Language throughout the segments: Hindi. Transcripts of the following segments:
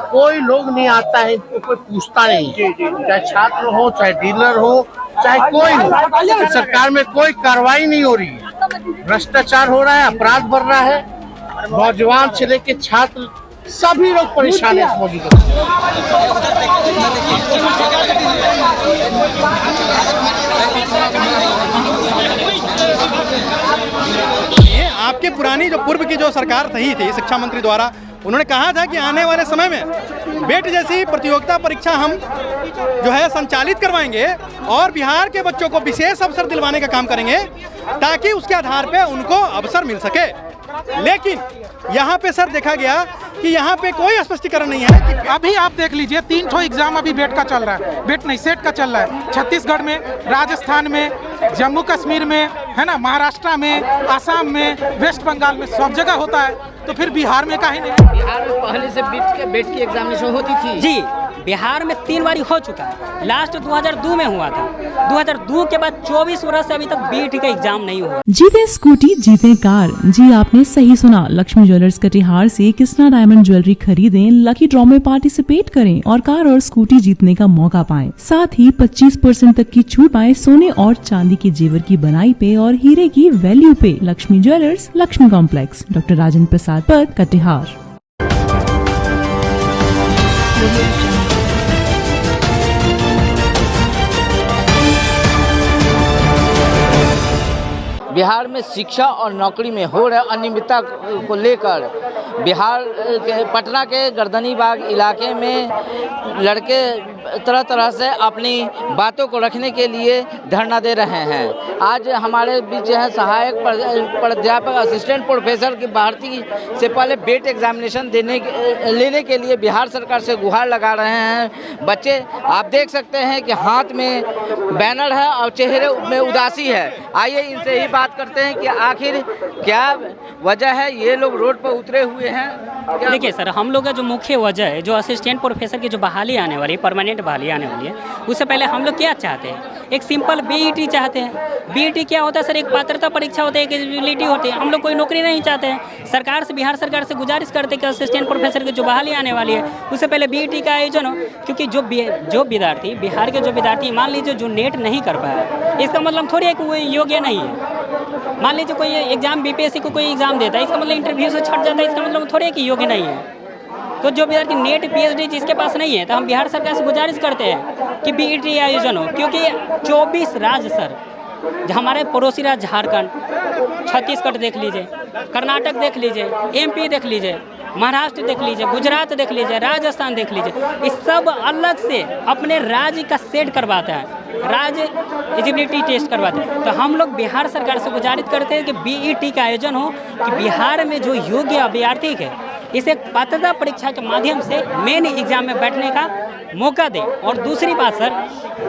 कोई लोग नहीं आता है, इनको कोई पूछता नहीं, चाहे छात्र हो, चाहे डीलर हो, चाहे कोई हो। सरकार में कोई कार्रवाई नहीं हो रही है, भ्रष्टाचार हो रहा है, अपराध बढ़ रहा है, नौजवान से लेके छात्र सभी लोग परेशान है इस मोदी को। आपके पुरानी जो पूर्व की जो सरकार थी शिक्षा मंत्री द्वारा, उन्होंने कहा था कि आने वाले समय में बेट जैसी प्रतियोगिता परीक्षा हम जो है संचालित करवाएंगे और बिहार के बच्चों को विशेष अवसर दिलवाने का काम करेंगे ताकि उसके आधार पे उनको अवसर मिल सके। लेकिन यहाँ पे सर देखा गया कि यहाँ पे कोई स्पष्टीकरण नहीं है कि अभी आप देख लीजिए 3 ठो एग्जाम अभी बेट का चल रहा है, बेट नहीं सेट का चल रहा है। छत्तीसगढ़ में, राजस्थान में, जम्मू कश्मीर में, है ना, महाराष्ट्र में, आसाम में, वेस्ट बंगाल में, सब जगह होता है, तो फिर बिहार में काहे नहीं? बिहार में पहले से बेट की एग्जामिनेशन होती थी जी। बिहार में 3 बारी हो चुका है, लास्ट 2002 में हुआ था। 2002 के बाद 24 वर्ष से अभी तक बीईटी का एग्जाम नहीं हुआ। जीते स्कूटी जीते कार। जी आपने सही सुना, लक्ष्मी ज्वेलर्स कटिहार से कृष्णा डायमंड ज्वेलरी खरीदें, लकी ड्रॉ में पार्टिसिपेट करें और कार और स्कूटी जीतने का मौका पाएं। साथ ही 25% तक की छूट पाएं सोने और चांदी के जेवर की बनाई पे और हीरे की वैल्यू पे। Laxmi jewellers, Laxmi complex, doctor Rajendra Prasad Path, Katihar. Bihar में शिक्षा और नौकरी में हो रहे अनियमितता को लेकर बिहार के पटना के गर्दनीबाग इलाके में लड़के तरह तरह से अपनी बातों को रखने के लिए धरना दे रहे हैं। आज हमारे बीच है सहायक प्राध्यापक असिस्टेंट प्रोफेसर की भर्ती से पहले बेट एग्जामिनेशन लेने के लिए बिहार सरकार से गुहार लगा रहे हैं बच्चे। आप देख सकते हैं कि हाथ में बैनर है और चेहरे में उदासी है। आइए इनसे ही बात करते हैं कि आखिर क्या वजह है ये लोग रोड पर उतरे हुए हैं। देखिए सर, हम लोग का जो मुख्य वजह है, जो असिस्टेंट प्रोफेसर की जो बहाली आने वाली है, परमानेंट बहाली आने वाली है, उससे पहले हम लोग क्या चाहते हैं? एक सिंपल बीईटी चाहते हैं। बीईटी क्या होता है सर? एक पात्रता परीक्षा होती है, एक एलिजिबिलिटी होती है। हम लोग कोई नौकरी नहीं चाहते हैं। सरकार से, बिहार सरकार से गुजारिश करते हैं कि असिस्टेंट प्रोफेसर की जो बहाली आने वाली है उससे पहले बीईटी का आयोजन हो, क्योंकि जो विद्यार्थी, बिहार के जो विद्यार्थी मान लीजिए जो नेट नहीं कर पाया, इसका मतलब थोड़ी है कि वो योग्य नहीं है। मान लीजिए कोई एग्जाम बीपीएससी को कोई एग्जाम देता है, इसका मतलब इंटरव्यू से छट जाता है, इसका मतलब थोड़ी है कि योग्य नहीं है। तो जो विद्यार्थी नेट पीएचडी जिसके पास नहीं है, तो हम बिहार सरकार से गुजारिश करते हैं कि बीईटी आयोजन हो, क्योंकि 24 राज्य सर, हमारे पड़ोसी राज्य झारखंड, छत्तीसगढ़ देख लीजिए, कर्नाटक देख लीजिए, एमपी देख लीजिए, महाराष्ट्र देख लीजिए, गुजरात देख लीजिए, राजस्थान देख लीजिए, इस सब अलग से अपने राज्य का सेट करवाता है, राज्य एलिजिबिलिटी टेस्ट करवाते हैं। तो हम लोग बिहार सरकार से गुजारिश करते हैं कि बीईटी का आयोजन हो, कि बिहार में जो योग्य अभ्यर्थी है इसे पात्रता परीक्षा के माध्यम से मेन एग्जाम में बैठने का मौका दें। और दूसरी बात सर,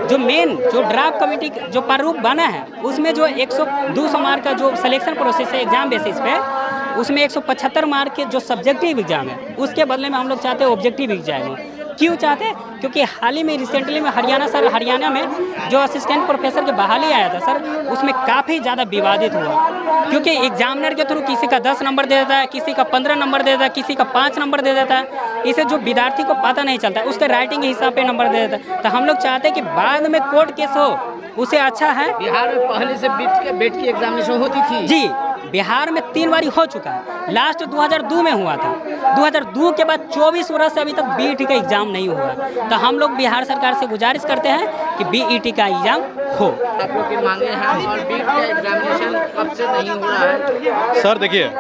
जो ड्राफ्ट कमेटी जो प्रारूप बना है उसमें जो 200 मार्क का जो सिलेक्शन प्रोसेस है एग्जाम बेसिस पे, उसमें 175 मार्क के जो सब्जेक्टिव एग्जाम है उसके बदले में हम लोग चाहते हैं ऑब्जेक्टिव एग्जाम। क्यों चाहते हैं? क्योंकि हाल ही में रिसेंटली में हरियाणा में जो असिस्टेंट प्रोफेसर की बहाली आया था सर, उसमें काफ़ी ज़्यादा विवादित हुआ, क्योंकि एग्जामिनर के थ्रू किसी का 10 नंबर दे देता है, किसी का 15 नंबर दे देता है, किसी का 5 नंबर दे देता है। इसे जो विद्यार्थी को पता नहीं चलता है, उसके राइटिंग के हिसाब पे नंबर दे देता है। तो हम लोग चाहते हैं कि बाद में कोर्ट केस हो, उसे अच्छा है। बिहार में पहले से बेट की एग्जामिनेशन होती थी जी। बिहार में 3 बारी हो चुका है, लास्ट 2002 में हुआ था। 2002 के बाद 24 वर्ष से अभी तक बीईटी का एग्जाम नहीं हुआ। तो हम लोग बिहार सरकार से गुजारिश करते हैं कि बीईटी का एग्जाम हो। आप लोग की मांगे हैं और बीईटी का एग्जामिनेशन कब से नहीं हो रहा है? सर देखिए,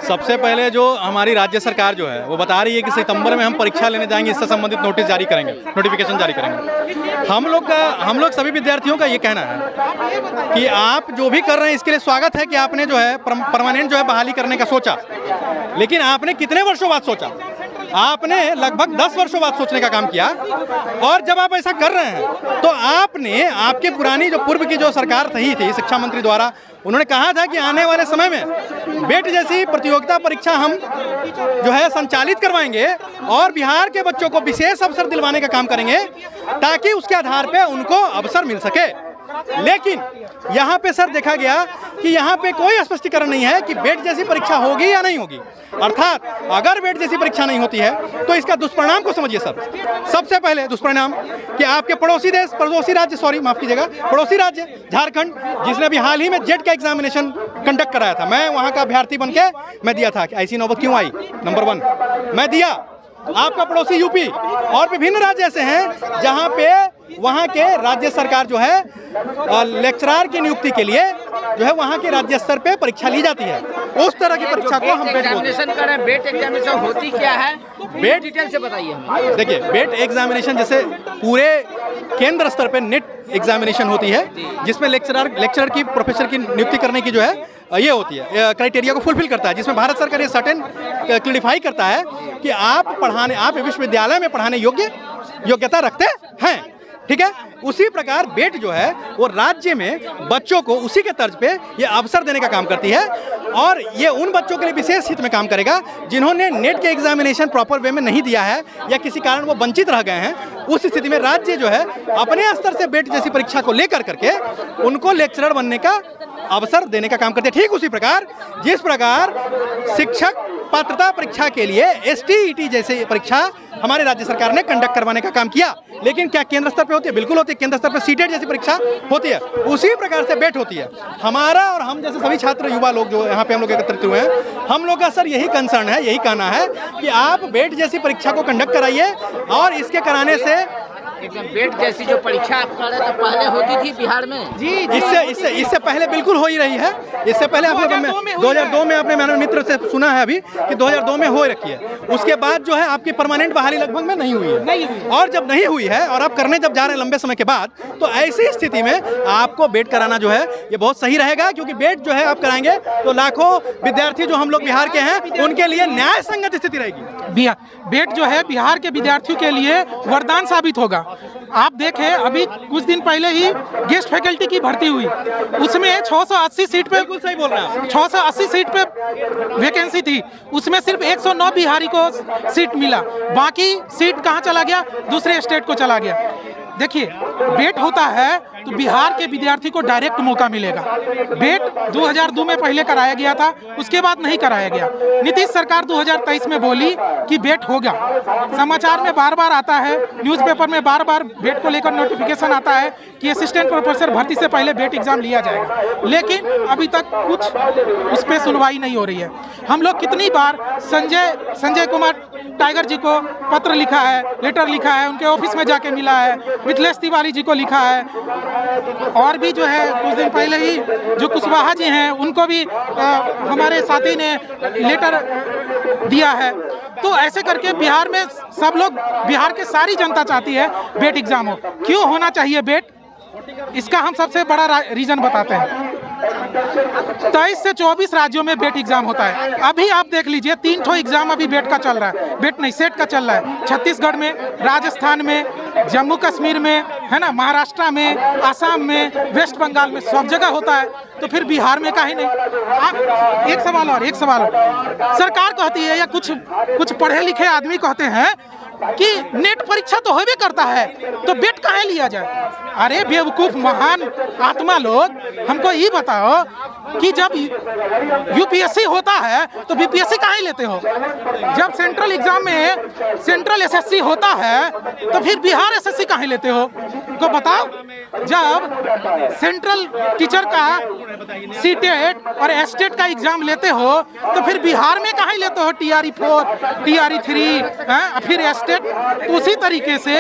सबसे पहले जो हमारी राज्य सरकार जो है वो बता रही है कि सितंबर में हम परीक्षा लेने जाएंगे, इससे संबंधित नोटिस जारी करेंगे, नोटिफिकेशन जारी करेंगे। हम लोग सभी विद्यार्थियों का ये कहना है कि आप जो भी कर रहे हैं इसके लिए स्वागत है कि आपने जो है परमानेंट जो है बहाली करने का सोचा, लेकिन आपने कितने वर्षों बाद सोचा? आपने लगभग 10 वर्षों बाद सोचने का काम किया। और जब आप ऐसा कर रहे हैं तो आपके पुरानी जो पूर्व की जो सरकार थी शिक्षा मंत्री द्वारा, उन्होंने कहा था कि आने वाले समय में बेट जैसी प्रतियोगिता परीक्षा हम जो है संचालित करवाएंगे और बिहार के बच्चों को विशेष अवसर दिलवाने का काम करेंगे ताकि उसके आधार पे उनको अवसर मिल सके। लेकिन यहाँ पे सर देखा गया कि यहाँ पे कोई स्पष्टीकरण नहीं है कि बेट जैसी परीक्षा होगी या नहीं होगी। अर्थात अगर बेट जैसी परीक्षा नहीं होती है तो इसका दुष्परिणाम को समझिए सर। सबसे पहले दुष्परिणाम कि आपके पड़ोसी राज्य झारखंड, जिसने अभी हाल ही में जेट का एग्जामिनेशन कंडक्ट कराया था, मैं वहाँ का अभ्यर्थी बन के मैं दिया था कि ऐसी नौबत क्यों आई, नंबर 1 मैं दिया। आपका पड़ोसी यूपी और विभिन्न राज्य ऐसे हैं जहां पे वहां के राज्य सरकार जो है लेक्चरर की नियुक्ति के लिए जो है वहां के राज्य स्तर पे परीक्षा ली जाती है। उस तरह की परीक्षा को हम बेट एग्जामिनेशन करें। बेट एग्जामिनेशन होती क्या है, बेट डिटेल से बताइए हमें। देखिए, बेट एग्जामिनेशन जैसे पूरे केंद्र स्तर पे नेट एग्जामिनेशन होती है, जिसमें लेक्चरर की प्रोफेसर की नियुक्ति करने की जो है ये होती है, क्राइटेरिया को फुलफिल करता है, जिसमें भारत सरकार ये सर्टेन क्लैरिफाई करता है कि आप विश्वविद्यालय में पढ़ाने योग्यता रखते हैं। ठीक है, उसी प्रकार बेट जो है वो राज्य में बच्चों को उसी के तर्ज पे ये अवसर देने का काम करती है, और ये उन बच्चों के लिए विशेष हित में काम करेगा जिन्होंने नेट के एग्जामिनेशन प्रॉपर वे में नहीं दिया है या किसी कारण वो वंचित रह गए हैं। उस स्थिति में राज्य जो है अपने स्तर से बेट जैसी परीक्षा को लेकर करके उनको लेक्चरर बनने का अवसर देने का काम करते हैं। ठीक उसी प्रकार जिस प्रकार शिक्षक पात्रता परीक्षा के लिए STET जैसे परीक्षा हमारे राज्य सरकार ने कंडक्ट करवाने का काम किया, लेकिन क्या केंद्र स्तर पे होती है? बिल्कुल होती है। केंद्र स्तर पे CTET जैसी परीक्षा होती है, उसी प्रकार से बेट होती है। हमारा और हम जैसे सभी छात्र युवा लोग जो यहाँ पे हम लोग एकत्रित हुए हैं, हम लोग का सर यही कंसर्न है, यही कहना है कि आप बेट जैसी परीक्षा को कंडक्ट कराइए, और इसके कराने से बेट जैसी जो परीक्षा आप कर रहे थे पहले होती थी बिहार में। जी इससे पहले बिल्कुल हो ही रही है। इससे पहले 2002 में आपने मेरे मित्र से सुना है अभी कि 2002 में हो रखी है। उसके बाद जो है आपकी परमानेंट बहाली लगभग में नहीं हुई है। और जब नहीं हुई है और आप करने जब जा रहे हैं लंबे समय के बाद, तो ऐसी स्थिति में आपको बेट कराना जो है ये बहुत सही रहेगा, क्योंकि बेट जो है आप कराएंगे तो लाखों विद्यार्थी जो हम लोग बिहार के हैं उनके लिए न्याय संगत स्थिति रहेगी। बेट जो है बिहार के विद्यार्थियों के लिए वरदान साबित होगा। आप देखें, अभी कुछ दिन पहले ही गेस्ट फैकल्टी की भर्ती हुई, उसमें 680 सीट पे, बिल्कुल सही बोल रहे हैं, 680 सीट पे वैकेंसी थी, उसमें सिर्फ 109 बिहारी को सीट मिला, बाकी सीट कहाँ चला गया? दूसरे स्टेट को चला गया। देखिए, बेट होता है तो बिहार के विद्यार्थी को डायरेक्ट मौका मिलेगा। बेट 2002 में पहले कराया गया था, उसके बाद नहीं कराया गया। नीतीश सरकार 2023 में बोली कि बेट होगा। समाचार में बार बार आता है, न्यूज़पेपर में बार बार बेट को लेकर नोटिफिकेशन आता है कि असिस्टेंट प्रोफेसर भर्ती से पहले बेट एग्जाम लिया जाएगा, लेकिन अभी तक कुछ उस पर सुनवाई नहीं हो रही है। हम लोग कितनी बार संजय कुमार टाइगर जी को पत्र लिखा है, लेटर लिखा है, उनके ऑफिस में जाके मिला है, मिथिलेश तिवारी जी को लिखा है, और भी जो है कुछ दिन पहले ही जो कुशवाहा जी हैं उनको भी हमारे साथी ने लेटर दिया है। तो ऐसे करके बिहार में सब लोग, बिहार के सारी जनता चाहती है बेट एग्जाम हो। क्यों होना चाहिए बेट? इसका हम सबसे बड़ा रीजन बताते हैं। 23 से 24 राज्यों में बेट एग्जाम होता है। अभी आप देख लीजिए, 3 ठो एग्जाम अभी बेट का चल रहा है, बेट नहीं सेट का चल रहा है। छत्तीसगढ़ में, राजस्थान में, जम्मू कश्मीर में, है ना, महाराष्ट्र में, आसाम में, वेस्ट बंगाल में, सब जगह होता है। तो फिर बिहार में काहे नहीं? आप एक सवाल और सरकार कहती है या कुछ पढ़े लिखे आदमी कहते हैं कि नेट परीक्षा तो होबे करता है, तो बेट काहे लिया जाए? अरे बेवकूफ महान आत्मा लोग, हमको ये बताओ कि जब UPSC होता है तो BPSC काहे लेते हो? जब सेंट्रल एग्जाम में सेंट्रल SSC होता है तो फिर बिहार SSC काहे लेते हो? तो बताओ, जब सेंट्रल टीचर का CTET और STET का एग्जाम लेते हो तो फिर बिहार में काहे लेते हो? TRE4, TRE3, फिर STET। उसी तरीके से,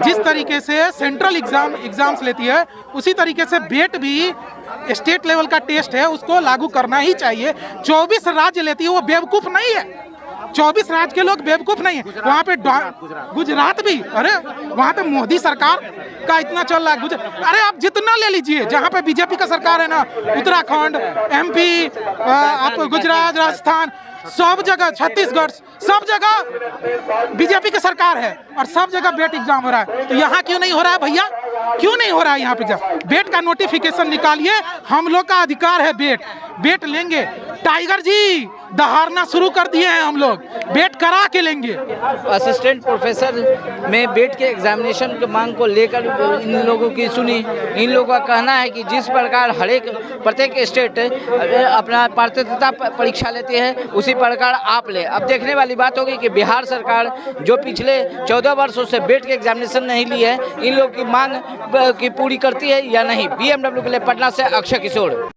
जिस तरीके से सेंट्रल एग्जाम्स लेती है, उसी तरीके से बेट भी स्टेट लेवल का टेस्ट है, उसको लागू करना ही चाहिए। 24 राज्य लेती है, वो बेवकूफ नहीं है। 24 राज्य के लोग बेवकूफ नहीं है। वहाँ पे गुजरात भी, अरे वहाँ तो मोदी सरकार का इतना चल रहा है। अरे आप जितना ले लीजिए, जहाँ पे बीजेपी का सरकार है ना, उत्तराखंड, MP, आप गुजरात, राजस्थान, सब जगह, छत्तीसगढ़, सब जगह बीजेपी की सरकार है और सब जगह बेट एग्जाम हो रहा है। तो यहाँ क्यों नहीं हो रहा है भैया? क्यों नहीं हो रहा है यहाँ पे? एग्जाम बेट का नोटिफिकेशन निकालिए, हम लोग का अधिकार है बेट लेंगे। टाइगर जी दहाड़ना शुरू कर दिए हैं। हम लोग बेट करा के लेंगे। असिस्टेंट प्रोफेसर में बेट के एग्जामिनेशन की मांग को लेकर इन लोगों की सुनी। इन लोगों का कहना है कि जिस प्रकार प्रत्येक स्टेट अपना पात्रता परीक्षा लेती है उसी प्रकार आप ले। अब देखने वाली बात होगी कि बिहार सरकार जो पिछले 14 वर्षों से बेट के एग्जामिनेशन नहीं ली है, इन लोगों की मांग की पूरी करती है या नहीं। BMW के लिए पटना से अक्षय किशोर।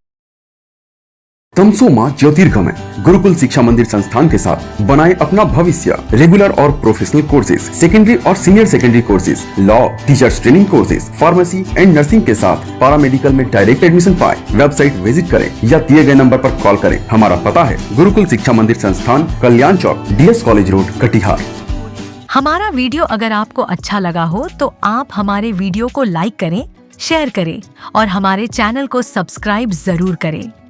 तमसो ज्योतिर्गमय गुरुकुल शिक्षा मंदिर संस्थान के साथ बनाए अपना भविष्य। रेगुलर और प्रोफेशनल कोर्सेज, सेकेंडरी और senior secondary courses, law, teachers training courses, pharmacy and nursing के साथ पैरामेडिकल में डायरेक्ट एडमिशन पाए। वेबसाइट विजिट करें या दिए गए नंबर पर कॉल करें। हमारा पता है गुरुकुल शिक्षा मंदिर संस्थान, कल्याण चौक, DS कॉलेज रोड, कटिहार। हमारा वीडियो अगर आपको अच्छा लगा हो तो आप हमारे वीडियो को लाइक करें, शेयर करें और हमारे चैनल को सब्सक्राइब जरूर करें।